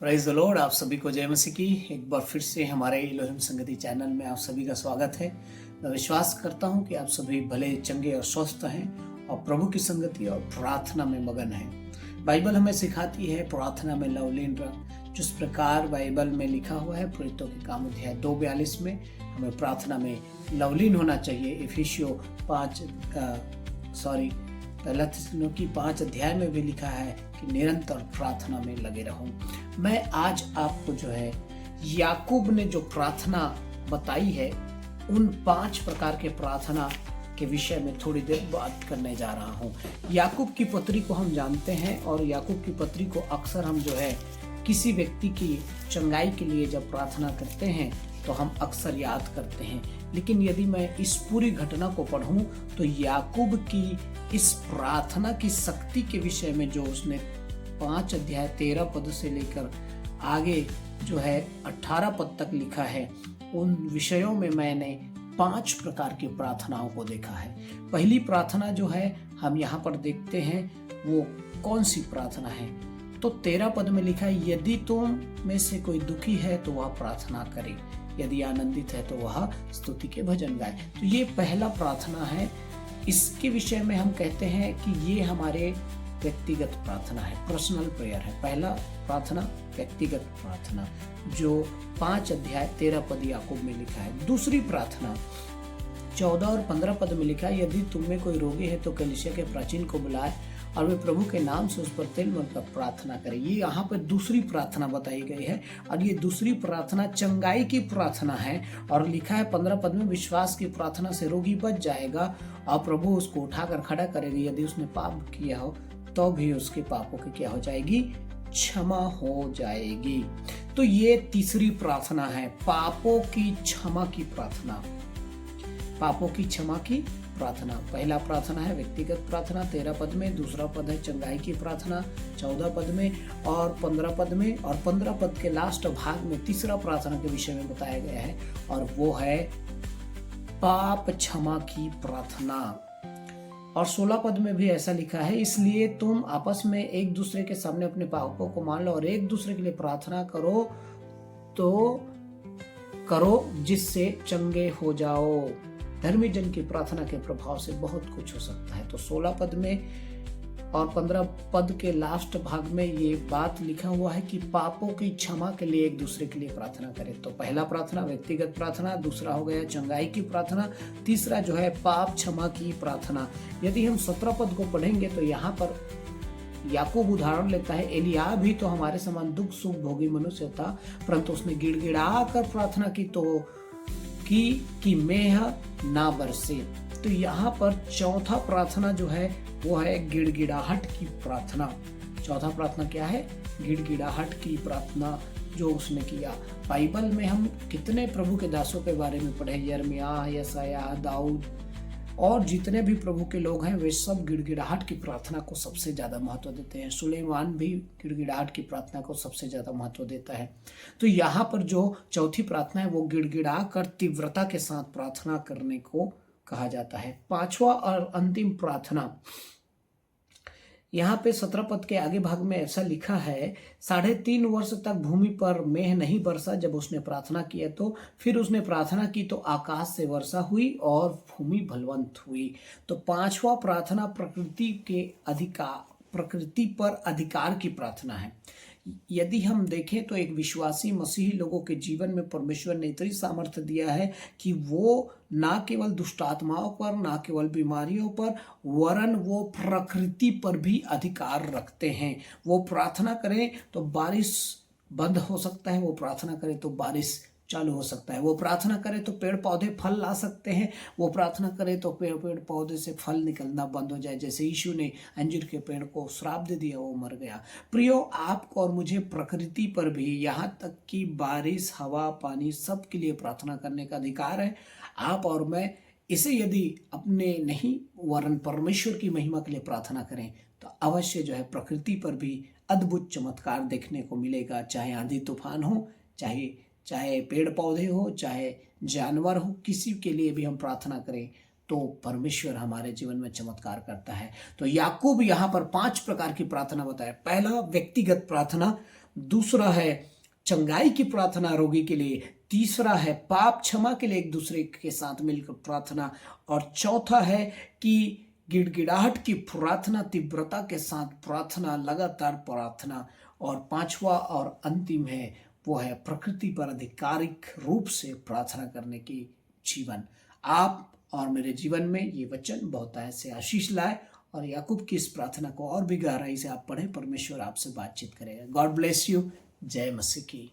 Praise the Lord. आप सभी को जय मसीह की। एक बार फिर से हमारे इलोहिम संगति चैनल में आप सभी का स्वागत है। मैं विश्वास करता हूं कि आप सभी भले चंगे और स्वस्थ हैं और प्रभु की संगति और प्रार्थना में मगन हैं। बाइबल हमें सिखाती है प्रार्थना में लवलीन रह। जिस प्रकार बाइबल में लिखा हुआ है प्रेरितों के काम अध्याय 2:42 में हमें प्रार्थना में लवलीन होना चाहिए। इफिसियों 5 अध्याय में भी लिखा है कि निरंतर प्रार्थना में लगे रहो। मैं आज आपको जो है याकूब ने जो प्रार्थना बताई है उन 5 प्रकार के प्रार्थना के विषय में थोड़ी देर बात करने जा रहा हूँ। याकूब की पत्री को हम जानते हैं और याकूब की पत्री को अक्सर हम जो है किसी व्यक्ति की चंगाई के लिए जब प्रार्थना करते हैं तो हम अक्सर याद करते हैं। लेकिन यदि मैं इस पूरी घटना को पढ़ूं तो याकूब की इस प्रार्थना की शक्ति के विषय में जो उसने 5 अध्याय 13 पद से लेकर आगे जो है 18 पद तक लिखा है, उन विषयों में मैंने 5 प्रकार की प्रार्थनाओं को देखा है। पहली प्रार्थना जो है हम यहाँ पर देखते हैं वो कौन सी प्रार्थना है। तो 13 पद में लिखा है, यदि तुम में से कोई दुखी है तो वह प्रार्थना करे, यदि आनंदित है तो वह स्तुति के भजन गाए। तो ये पहला प्रार्थना है। इसके विषय में हम कहते हैं कि ये हमारे व्यक्तिगत प्रार्थना है, पर्सनल प्रेयर है। पहला प्रार्थना व्यक्तिगत प्रार्थना जो 5 अध्याय 13 पद याकूब में लिखा है। दूसरी प्रार्थना 14 और 15 पद में लिखा है, यदि तुम में कोई रोगी है तो कलीसिया के प्राचीन को बुलाए और वे प्रभु के नाम से उस पर तेल मलकर प्रार्थना करें। ये यहाँ पर दूसरी प्रार्थना बताई गई है और ये दूसरी प्रार्थना चंगाई की प्रार्थना है। और लिखा है 15 पद में, विश्वास की प्रार्थना से रोगी बच जाएगा और प्रभु उसको उठाकर खड़ा करेगी। यदि उसने पाप किया हो तो भी उसके पापों की क्या हो जाएगी, क्षमा हो जाएगी। तो ये तीसरी प्रार्थना है, पापों की क्षमा की प्रार्थना। पापों की क्षमा की प्रार्थना। पहला प्रार्थना है व्यक्तिगत प्रार्थना 13 पद में, दूसरा पद है चंगाई की प्रार्थना 14 पद में और 15 पद में, और 15 पद के लास्ट भाग में तीसरा प्रार्थना के विषय में बताया गया है और वो है पाप क्षमा की प्रार्थना। और 16 पद में भी ऐसा लिखा है, इसलिए तुम आपस में एक दूसरे के सामने अपने पापों को मान लो और एक दूसरे के लिए प्रार्थना करो जिससे चंगे हो जाओ। धर्मी जन की प्रार्थना के प्रभाव से बहुत कुछ हो सकता है। तो 16 पद में और 15 पद के लास्ट भाग में ये बात लिखा हुआ है कि पापों की क्षमा के लिए एक दूसरे के लिए प्रार्थना करें। तो पहला प्रार्थना व्यक्तिगत प्रार्थना, दूसरा हो गया चंगाई की प्रार्थना, तीसरा जो है पाप क्षमा की प्रार्थना। यदि हम 17 पद को पढ़ेंगे तो यहाँ पर याकूब उदाहरण लेता है, एलिया भी तो हमारे समान दुख सुख भोगी मनुष्य था, परंतु उसने गिड़गिड़ा कर प्रार्थना की कि मेह ना बरसे। तो यहाँ पर चौथा प्रार्थना जो है वो है गिड़गिड़ाहट की प्रार्थना। चौथा प्रार्थना क्या है, गिड़गिड़ाहट की प्रार्थना जो उसने किया। बाइबल में हम कितने प्रभु के दासों के बारे में पढ़े, यिर्मयाह, यशायाह, दाऊद और जितने भी प्रभु के लोग हैं वे सब गिड़गिड़ाहट की प्रार्थना को सबसे ज्यादा महत्व देते हैं। सुलेमान भी गिड़गिड़ाहट की प्रार्थना को सबसे ज्यादा महत्व देता है। तो यहाँ पर जो चौथी प्रार्थना है वो गिड़गिड़ा कर तीव्रता के साथ प्रार्थना करने को कहा जाता है। पांचवा और अंतिम प्रार्थना यहाँ पे 17 पद के आगे भाग में ऐसा लिखा है, 3.5 वर्ष तक भूमि पर मेह नहीं बरसा। जब उसने प्रार्थना किया तो फिर उसने प्रार्थना की तो आकाश से वर्षा हुई और भूमि बलवंत हुई। तो पांचवा प्रार्थना प्रकृति पर अधिकार की प्रार्थना है। यदि हम देखें तो एक विश्वासी मसीही लोगों के जीवन में परमेश्वर ने इतनी सामर्थ्य दिया है कि वो ना केवल दुष्ट आत्माओं पर, ना केवल बीमारियों पर, वरन वो प्रकृति पर भी अधिकार रखते हैं। वो प्रार्थना करें तो बारिश बंद हो सकता है, वो प्रार्थना करें तो बारिश चालू हो सकता है, वो प्रार्थना करे तो पेड़ पौधे फल ला सकते हैं, वो प्रार्थना करे तो पेड़ पौधे से फल निकलना बंद हो जाए। जैसे यीशु ने अंजीर के पेड़ को श्राप दे दिया, वो मर गया। प्रियो, आपको और मुझे प्रकृति पर भी, यहाँ तक कि बारिश, हवा, पानी सब के लिए प्रार्थना करने का अधिकार है। आप और मैं इसे यदि अपने नहीं वरन परमेश्वर की महिमा के लिए प्रार्थना करें तो अवश्य जो है प्रकृति पर भी अद्भुत चमत्कार देखने को मिलेगा। चाहे आंधी तूफान हो, चाहे पेड़ पौधे हो, चाहे जानवर हो, किसी के लिए भी हम प्रार्थना करें तो परमेश्वर हमारे जीवन में चमत्कार करता है। तो याकूब यहाँ पर 5 प्रकार की प्रार्थना बताया। पहला व्यक्तिगत प्रार्थना, दूसरा है चंगाई की प्रार्थना रोगी के लिए, तीसरा है पाप क्षमा के लिए एक दूसरे के साथ मिलकर प्रार्थना, और चौथा है कि गिड़गिड़ाहट की प्रार्थना, तीव्रता के साथ प्रार्थना, लगातार प्रार्थना, और पांचवा और अंतिम है वो है प्रकृति पर आधिकारिक रूप से प्रार्थना करने की जीवन। आप और मेरे जीवन में ये वचन बहुत ऐसे आशीष लाए, और याकूब की इस प्रार्थना को और भी गहराई से आप पढ़ें, परमेश्वर आपसे बातचीत करेगा। God bless you. जय मसीह की।